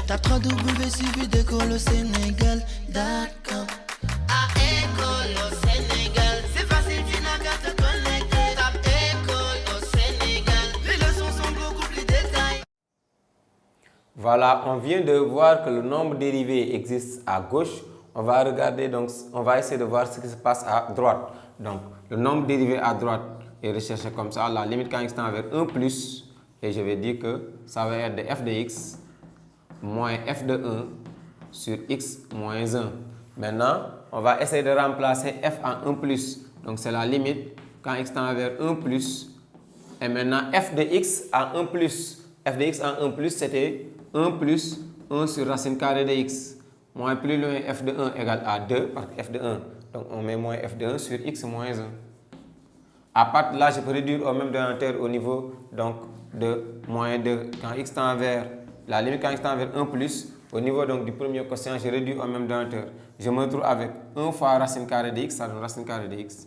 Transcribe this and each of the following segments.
Tape www.suividécole-au-sénégal.com. À École au Sénégal, c'est facile, tu n'as qu'à te connecter. Tape École au Sénégal, les leçons sont beaucoup plus détaillées. Voilà, on vient de voir que le nombre dérivé existe à gauche. On va regarder, donc, on va essayer de voir ce qui se passe à droite. Donc, le nombre dérivé à droite est recherché comme ça. La limite quand x tend vers 1 plus, et je vais dire que ça va être de f de x moins f de 1 sur x moins 1. Maintenant, on va essayer de remplacer f en 1 plus. Donc, c'est la limite quand x tend vers 1 plus. Et maintenant, f de x en 1 plus. F de x en 1 plus, c'était 1 plus 1 sur racine carrée de x. Moins plus loin, f de 1 égale à 2, parce que f de 1. Donc, on met moins f de 1 sur x moins 1. À partir de là, je peux réduire au même dénominateur au niveau donc, de moins 2. Quand x tend vers la limite, quand x tend vers 1 plus, au niveau donc, du premier quotient, je réduis au même dénominateur. Je me retrouve avec 1 fois racine carrée de x, ça donne racine carrée de x.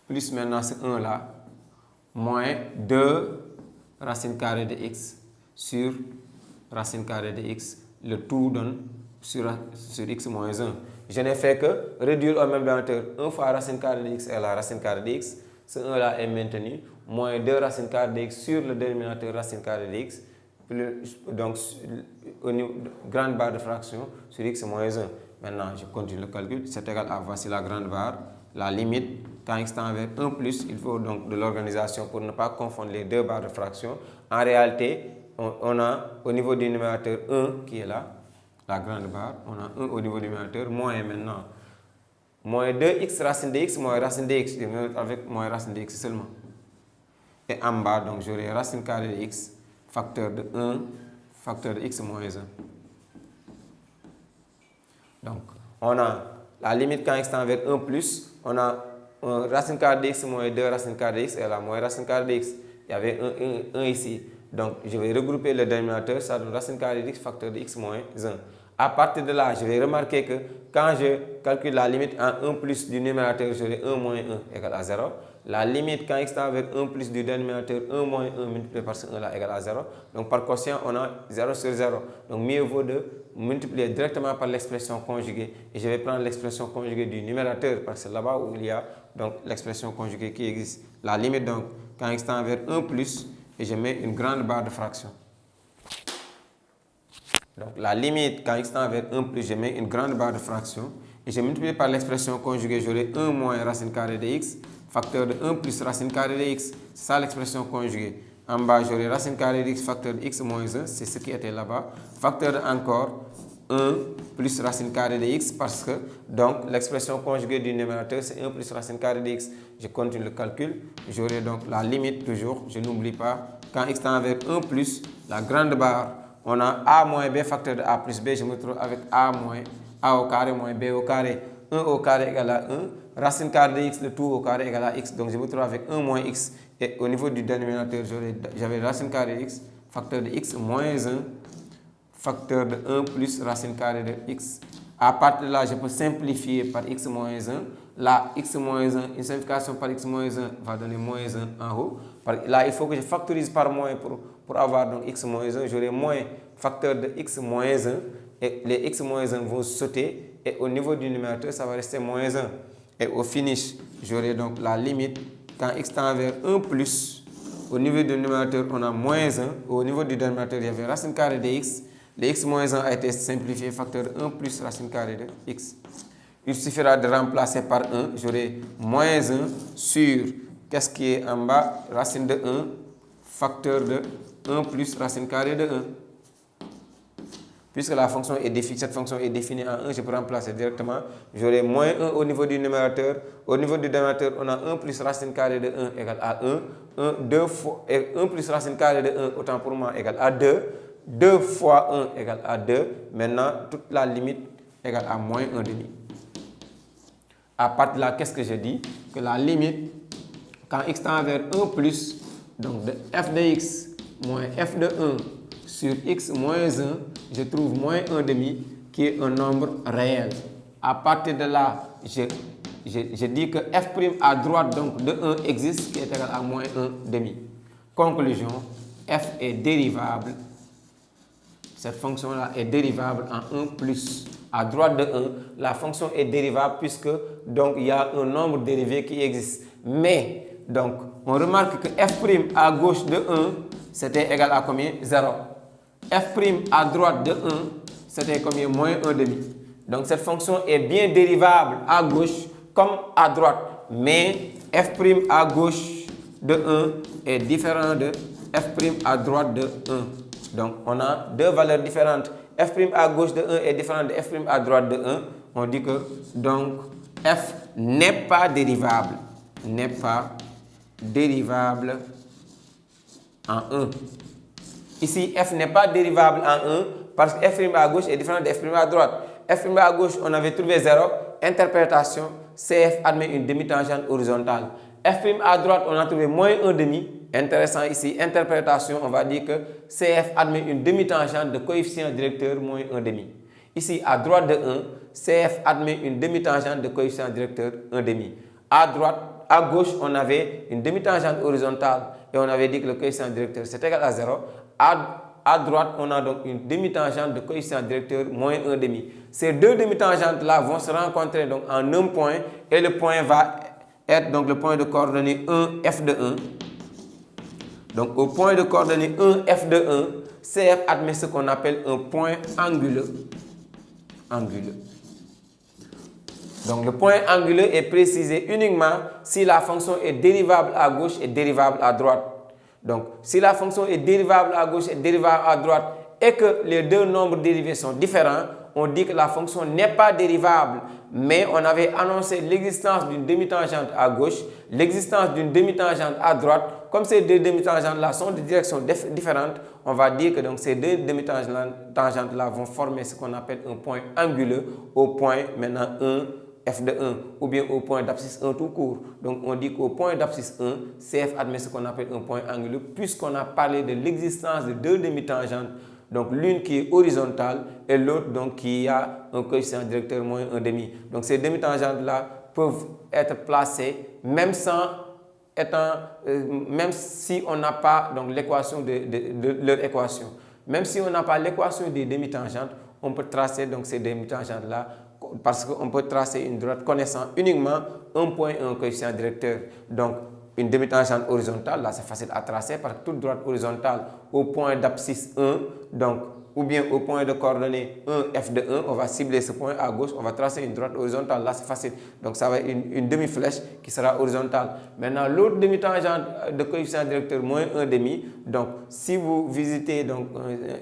Plus maintenant ce 1 là, moins 2 racine carrée de x sur racine carrée de x. Le tout donne sur x moins 1. Je n'ai fait que réduire au même dénominateur 1 fois racine carrée de x et la racine carrée de x. Ce 1 là est maintenu. Moins 2 racine carrée de x sur le dénominateur racine carrée de x. Donc, au niveau de grande barre de fraction sur x moins 1. Maintenant, je continue le calcul. C'est égal à, voici la grande barre. La limite, quand x tend vers 1 plus, il faut donc de l'organisation pour ne pas confondre les deux barres de fraction. En réalité, on a au niveau du numérateur 1 qui est là, la grande barre. On a 1 au niveau du numérateur, moins maintenant. Moins 2x racine de x moins racine de x. Je vais mettre avec moins racine de x seulement. Et en bas, donc j'aurai racine carrée de x, facteur de 1, facteur de x moins 1. Donc, on a la limite quand x tend vers 1 plus, on a racine carrée de x moins 2 racine carrée de x et là moins racine carrée de x. Il y avait 1 ici. Donc, je vais regrouper le dénominateur, ça donne racine carrée de x facteur de x moins 1. À partir de là, je vais remarquer que quand je calcule la limite en 1 plus du numérateur, j'aurai 1 moins 1 égale à 0. La limite quand x tend vers 1 plus du dénominateur 1 moins 1 multiplié par ce 1 là égale à 0. Donc, par quotient, on a 0 sur 0. Donc, mieux vaut de multiplier directement par l'expression conjuguée. Et je vais prendre l'expression conjuguée du numérateur parce que c'est là-bas où il y a donc l'expression conjuguée qui existe. La limite, donc, quand x tend vers 1 plus, et je mets une grande barre de fraction. Donc, la limite, quand x tend vers 1 plus, je mets une grande barre de fraction. Et je multiplie par l'expression conjuguée, j'aurai 1 moins racine carrée de x, facteur de 1 plus racine carrée de x. C'est ça l'expression conjuguée. En bas, j'aurai racine carrée de x, facteur de x moins 1, c'est ce qui était là-bas. Facteur de encore 1 plus racine carrée de x, parce que donc l'expression conjuguée du numérateur, c'est 1 plus racine carrée de x. Je continue le calcul. J'aurai donc la limite toujours, je n'oublie pas. Quand x tend vers 1 plus, la grande barre, on a a moins b facteur de a plus b, je me trouve avec a moins a au carré moins b au carré. 1 au carré égale à 1. Racine carrée de x, le tout au carré égale à x. Donc je me trouve avec 1 moins x. Et au niveau du dénominateur, j'avais racine carrée de x, facteur de x moins 1, facteur de 1 plus racine carrée de x. À partir de là, je peux simplifier par x moins 1. Là, x moins 1, une simplification par x moins 1 va donner moins 1 en haut. Là, il faut que je factorise par moins pour avoir donc x moins 1. J'aurai moins facteur de x moins 1. Et les x moins 1 vont sauter. Et au niveau du numérateur, ça va rester moins 1. Et au finish, j'aurai donc la limite. Quand x tend vers 1 plus, au niveau du numérateur, on a moins 1. Au niveau du dénominateur, il y avait racine carrée de x. Le x moins 1 a été simplifié, facteur de 1 plus racine carrée de x. Il suffira de remplacer par 1. J'aurai moins 1 sur, qu'est-ce qui est en bas? Racine de 1, facteur de 1 plus racine carrée de 1. Puisque la fonction est définie, cette fonction est définie en 1, je peux remplacer directement. J'aurai moins 1 au niveau du numérateur. Au niveau du dénominateur, on a 1 plus racine carrée de 1 égale à 1. 2 fois, et 1 plus racine carrée de 1, autant pour moi, égale à 2. 2 fois 1 égale à 2. Maintenant, toute la limite égale à moins 1 demi. À partir de là, qu'est-ce que je dis? Que la limite, quand x tend vers 1 plus, donc de f de x moins f de 1 sur x moins 1, je trouve moins 1 demi qui est un nombre réel. À partir de là, je dis que f' à droite donc de 1 existe qui est égal à moins 1 demi. Conclusion, f est dérivable cette fonction-là est dérivable en 1 plus. À droite de 1, la fonction est dérivable puisque donc il y a un nombre dérivé qui existe. Mais donc on remarque que f' à gauche de 1, c'était égal à combien? 0. F' à droite de 1, c'était combien? Moins 1 demi. Donc cette fonction est bien dérivable à gauche comme à droite. Mais f' à gauche de 1 est différent de f' à droite de 1. Donc on a deux valeurs différentes. F' à gauche de 1 est différent de f' à droite de 1. On dit que donc f n'est pas dérivable. N'est pas dérivable en 1. Ici, f n'est pas dérivable en 1 parce que f' à gauche est différent de f' à droite. F' à gauche, on avait trouvé 0. Interprétation, CF admet une demi-tangente horizontale. F' à droite, on a trouvé moins 1 demi. Intéressant ici, interprétation, on va dire que CF admet une demi-tangente de coefficient directeur moins 1 demi. Ici, à droite de 1, CF admet une demi-tangente de coefficient directeur 1 demi. À gauche, on avait une demi-tangente horizontale et on avait dit que le coefficient directeur c'est égal à 0. À droite, on a donc une demi-tangente de coefficient directeur moins 1 demi. Ces deux demi-tangentes-là vont se rencontrer donc en un point et le point va être donc le point de coordonnées 1, f de 1. Donc au point de coordonnées 1, f de 1, CF admet ce qu'on appelle un point anguleux. Donc le point anguleux est précisé uniquement si la fonction est dérivable à gauche et dérivable à droite. Donc si la fonction est dérivable à gauche et dérivable à droite et que les deux nombres dérivés sont différents, on dit que la fonction n'est pas dérivable. Mais on avait annoncé l'existence d'une demi-tangente à gauche, l'existence d'une demi-tangente à droite. Comme ces deux demi-tangentes-là sont de directions différentes, on va dire que donc ces deux demi-tangentes-là vont former ce qu'on appelle un point anguleux au point maintenant 1, f de 1, ou bien au point d'abscisse 1 tout court. Donc on dit qu'au point d'abscisse 1, CF admet ce qu'on appelle un point anguleux puisqu'on a parlé de l'existence de deux demi-tangentes. Donc l'une qui est horizontale et l'autre donc qui a un coefficient directeur moins 1 demi. Donc ces demi-tangentes-là peuvent être placées même si on n'a pas donc l'équation de leur équation. Même si on n'a pas l'équation des demi-tangentes, on peut tracer donc ces demi-tangentes-là parce qu'on peut tracer une droite connaissant uniquement un point et un coefficient directeur. Donc une demi-tangente horizontale, là c'est facile à tracer parce que toute droite horizontale au point d'abscisse 1, donc, ou bien au point de coordonnées 1, f de 1, on va cibler ce point à gauche, on va tracer une droite horizontale, là c'est facile. Donc ça va être une demi-flèche qui sera horizontale. Maintenant l'autre demi-tangente de coefficient directeur moins 1 demi, donc si vous visitez donc,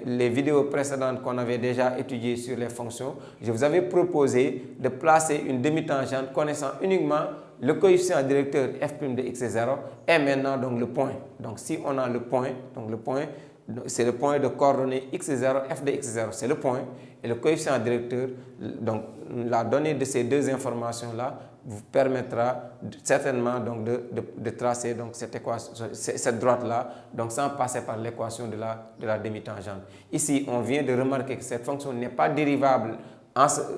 les vidéos précédentes qu'on avait déjà étudiées sur les fonctions, je vous avais proposé de placer une demi-tangente connaissant uniquement le coefficient directeur f' de x est 0 et maintenant donc le point. Donc si on a le point, donc le point c'est le point de coordonnées x est 0, f de x est 0, c'est le point et le coefficient directeur, donc la donnée de ces deux informations-là vous permettra certainement donc de tracer donc cette droite-là donc sans passer par l'équation de la demi-tangente. Ici, on vient de remarquer que cette fonction n'est pas dérivable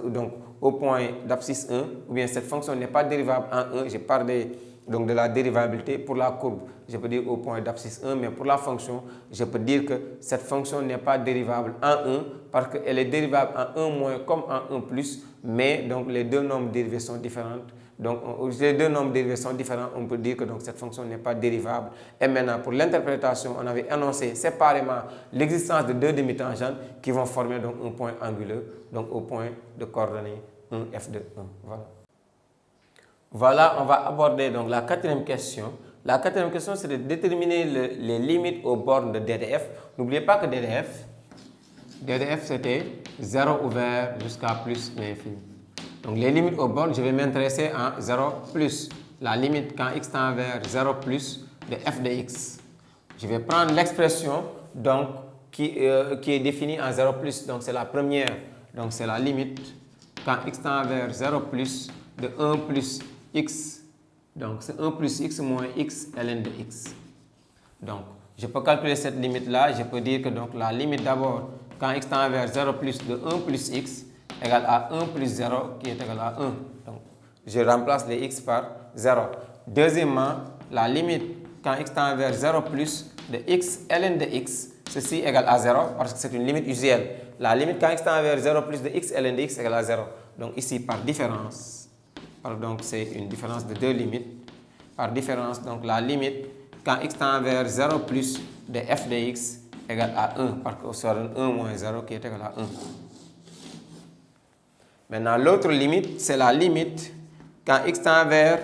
donc au point d'abscisse 1, ou bien cette fonction n'est pas dérivable en 1. J'ai parlé donc de la dérivabilité pour la courbe, je peux dire au point d'abscisse 1, mais pour la fonction, je peux dire que cette fonction n'est pas dérivable en 1 parce qu'elle est dérivable en 1 moins comme en 1 plus, mais donc les deux nombres dérivés sont différents. Donc les deux nombres dérivés sont différents, on peut dire que donc, cette fonction n'est pas dérivable. Et maintenant, pour l'interprétation, on avait annoncé séparément l'existence de deux demi-tangentes qui vont former donc un point anguleux, donc au point de coordonnées 1, f de 1. Voilà. Voilà, on va aborder donc la quatrième question. La quatrième question, c'est de déterminer les limites aux bornes de DDF. N'oubliez pas que DDF c'était 0 ouvert jusqu'à plus l'infini. Donc les limites aux bornes, je vais m'intéresser en 0 plus. La limite quand x tend vers 0 plus de f de x. Je vais prendre l'expression donc qui est définie en 0 plus. Donc c'est la première. Donc c'est la limite quand x tend vers 0 plus de 1 plus x. Donc c'est 1 plus x moins x ln de x. Donc je peux calculer cette limite-là. Je peux dire que donc la limite d'abord quand x tend vers 0 plus de 1 plus x égale à 1 plus 0 qui est égal à 1. Donc, je remplace les x par 0. Deuxièmement, la limite quand x tend vers 0 plus de x ln de x ceci égale à 0 parce que c'est une limite usuelle. La limite quand x tend vers 0 plus de x ln de x égale à 0. Donc ici par différence, donc c'est une différence de deux limites. Par différence, donc la limite quand x tend vers 0 plus de f de x égale à 1 parce que ça donne 1 moins 0 qui est égal à 1. Maintenant l'autre limite, c'est la limite quand x tend vers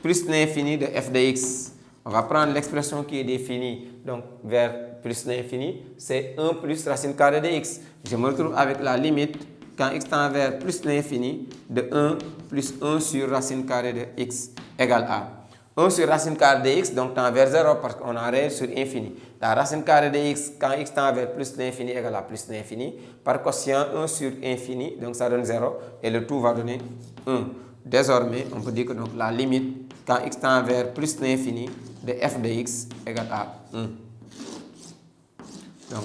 plus l'infini de f de x. On va prendre l'expression qui est définie donc vers plus l'infini, c'est 1 plus racine carrée de x. Je me retrouve avec la limite quand x tend vers plus l'infini de 1 plus 1 sur racine carrée de x égale à 1 sur racine carrée de x, donc tend vers 0 parce qu'on a réel sur infini. La racine carrée de x quand x tend vers plus l'infini égale à plus l'infini. Par quotient 1 sur infini, donc ça donne 0 et le tout va donner 1. Désormais, on peut dire que donc, la limite quand x tend vers plus l'infini de f de x égale à 1. Donc,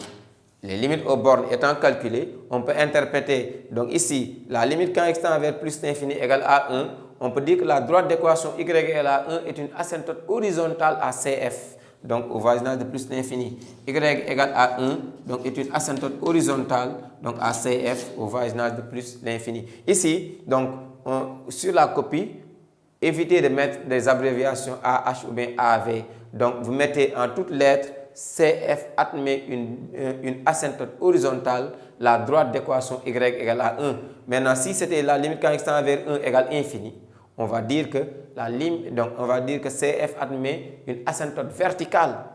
les limites aux bornes étant calculées, on peut interpréter, donc ici, la limite quand x tend vers plus l'infini égale à 1, on peut dire que la droite d'équation y égale à 1 est une asymptote horizontale à CF, donc au voisinage de plus l'infini. Y égale à 1, donc est une asymptote horizontale donc à CF au voisinage de plus l'infini. Ici, donc, sur la copie, évitez de mettre des abréviations AH ou bien AV. Donc, vous mettez en toutes lettres CF admet une asymptote horizontale, la droite d'équation y égale à 1. Maintenant, si c'était la limite quand x tend vers 1 égale infini, on va dire que CF admet une asymptote verticale.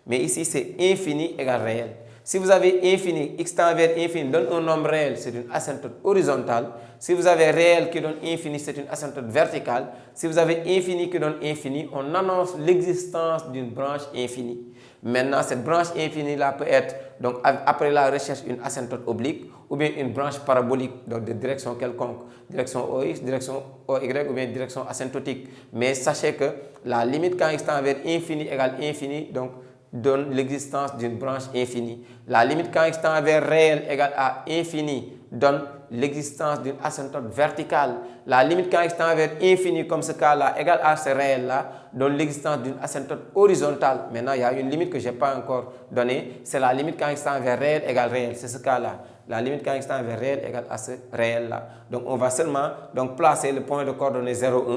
Mais ici, c'est infini égale réel. Si vous avez infini, x tend vers infini donne un nombre réel, c'est une asymptote horizontale. Si vous avez réel qui donne infini, c'est une asymptote verticale. Si vous avez infini qui donne infini, on annonce l'existence d'une branche infinie. Maintenant, cette branche infinie-là peut être, donc après la recherche, une asymptote oblique ou bien une branche parabolique donc de direction quelconque, direction OX, direction OY ou bien direction asymptotique. Mais sachez que la limite quand x tend vers infini égale infini, donc donne l'existence d'une branche infinie. La limite quand x tend vers réel égale à infini donne l'existence d'une asymptote verticale. La limite quand x tend vers infini comme ce cas-là égale à ce réel-là donne l'existence d'une asymptote horizontale. Maintenant, il y a une limite que je n'ai pas encore donnée. C'est la limite quand x tend vers réel égale réel. C'est ce cas-là. La limite quand x tend vers réel égale à ce réel-là. Donc, on va seulement donc, placer le point de coordonnée 0,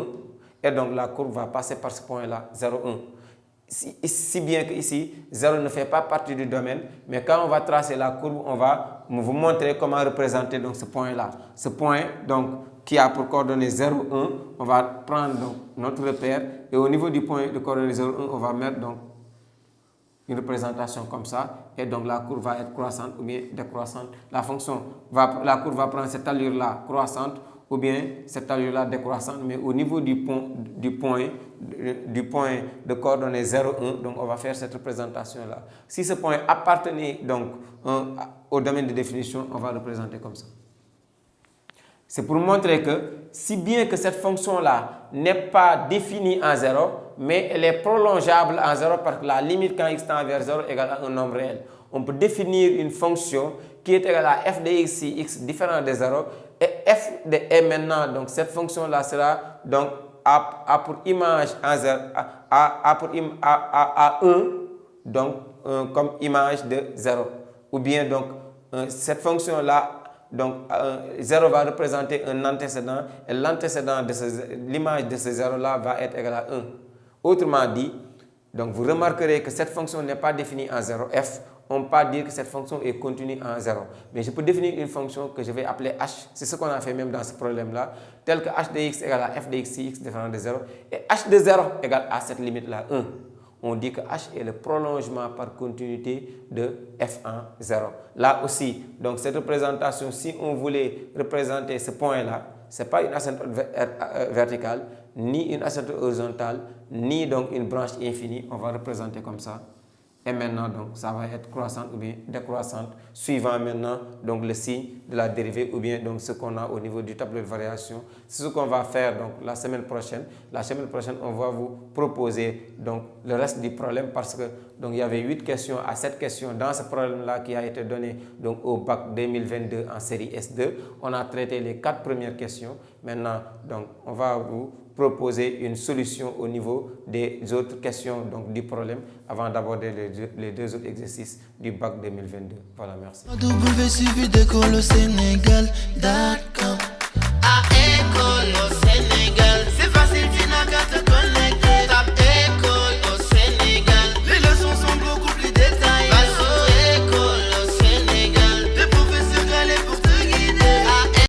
1 et donc la courbe va passer par ce point-là, 0, 1. Si bien que ici, 0 ne fait pas partie du domaine, mais quand on va tracer la courbe, on va vous montrer comment représenter donc, ce point-là. Ce point donc, qui a pour coordonnée 0, 1, on va prendre donc, notre repère et au niveau du point de coordonnée 0, 1, on va mettre donc, une représentation comme ça et donc la courbe va être croissante ou bien décroissante. La courbe va prendre cette allure-là croissante ou bien cette allure-là décroissante, mais au niveau du point de coordonnée 0, 1, donc on va faire cette représentation-là. Si ce point appartenait donc au domaine de définition, on va représenter comme ça. C'est pour montrer que si bien que cette fonction-là n'est pas définie en 0, mais elle est prolongeable en 0 parce que la limite quand x tend vers 0 égale à un nombre réel. On peut définir une fonction qui est égale à f de x si x différent de 0 et f de et maintenant, donc cette fonction-là sera donc a pour image en 0, à 1, donc comme image de 0. Ou bien donc cette fonction-là, donc 0 va représenter un antécédent et l'antécédent de l'image de ce 0-là va être égal à 1. Autrement dit, donc vous remarquerez que cette fonction n'est pas définie en 0, f. On ne peut pas dire que cette fonction est continue en 0. Mais je peux définir une fonction que je vais appeler h. C'est ce qu'on a fait même dans ce problème-là. Tel que h de x égale à f de x si x différent de 0. Et h de 0 égale à cette limite-là, 1. On dit que h est le prolongement par continuité de f en 0. Là aussi, donc cette représentation, si on voulait représenter ce point-là, ce n'est pas une asymptote verticale, ni une asymptote horizontale, ni donc une branche infinie. On va représenter comme ça. Et maintenant, donc, ça va être croissante ou bien décroissante, suivant maintenant donc, le signe de la dérivée ou bien donc, ce qu'on a au niveau du tableau de variation. C'est ce qu'on va faire donc, la semaine prochaine. La semaine prochaine, on va vous proposer donc, le reste du problème parce que donc, il y avait 8 questions à 7 questions dans ce problème-là qui a été donné donc, au bac 2022 en série S2. On a traité les 4 premières questions. Maintenant, donc, on va vous proposer une solution au niveau des autres questions donc, du problème avant d'aborder les deux autres exercices du bac 2022. Voilà, merci. W suivi d'école au Sénégal.